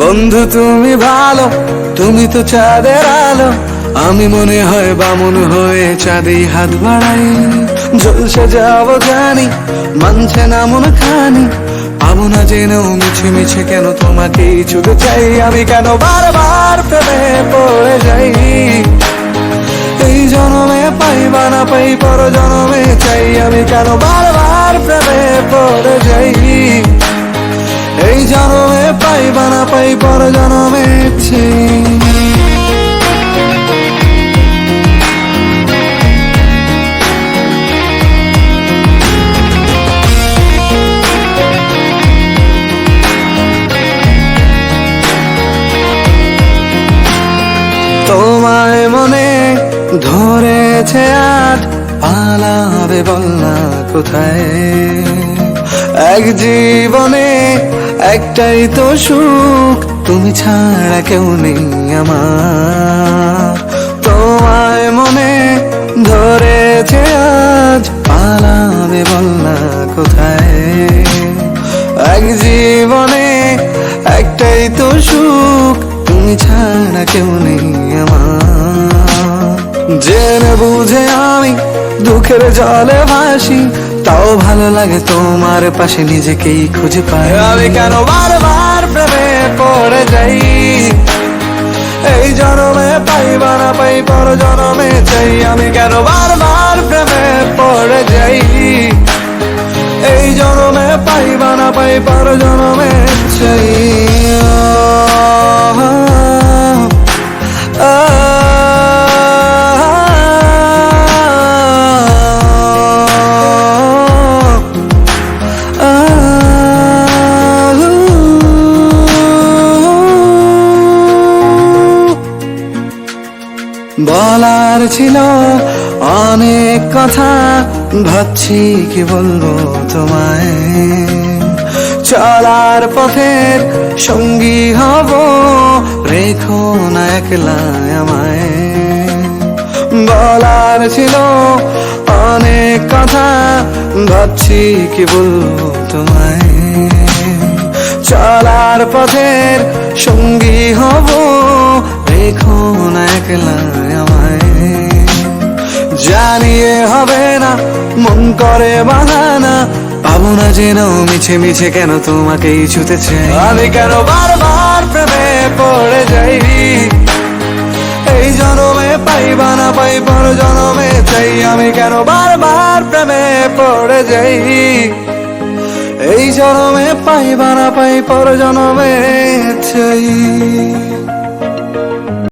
বন্ধু তুমি ভালো, তুমি তো চাঁদের আলো। আমি মনে হয় বামন হয়ে চাঁদেই হাত বাড়াই। জলসে যাবো জানি, মানছে না মন খানি। পাবো না জেনেও মিছে মিছে কেন তোমাকেই ছুতে চাই। আমি কেন বারবার প্রেমে পড়ে যাই। এই জনমে পাই বা না পাই, পর জনমে চাই। আমি কেন বারবার প্রেমে পড়ে যাই। এই জনমে পাই বা না পাই, পর জনমে চাই। তোমায় মনে ধরেছে আজ, পালাবে বল না কোথায়। এক জীবনে একটাই তো সুখ, তুমি ছাড়া কেউ নেই আমার। তোমায় মনে ধরেছে আজ, পালাবে বল না কোথায়। এক জীবনে একটাই তো সুখ, তুমি ছাড়া কেউ নেই আমার। জেনে বুঝে আমি দুঃখের জলে ভাসি, তাও ভালো লাগে তোমার পাশে নিজেকেই খুঁজে পাই। আমি কেন বারবার প্রেমে পড়ে যাই। এই জনমে পাই বা না পাই, পর জনমে চাই। আমি কেন বারবার প্রেমে পড়ে যাই। এই জনমে পাই বা না পাই, পর জনমে চাই। বলার ছিল অনেক কথা, ভাবছি কি বলবো তোমায়। চলার পথের সঙ্গী হব, রেখো না একলা আমায়। বলার ছিল অনেক কথা, ভাবছি কি বলবো তোমায়। চলার পথের সঙ্গী হব, রেখো না একলা আমায়। জানিয়ে হবে না, মন করে বাহানা। পাবো না জেনেও মিছে মিছে কেন তোমাকেই ছুতে চাই। আমি কেন বারবার প্রেমে পড়ে যাই। এই জনমে পাই বা না পাই, পর জনমে চাই। আমি কেন বারবার প্রেমে পড়ে যাই। এই জনমে পাই বা না পাই, পর জনমে চাই।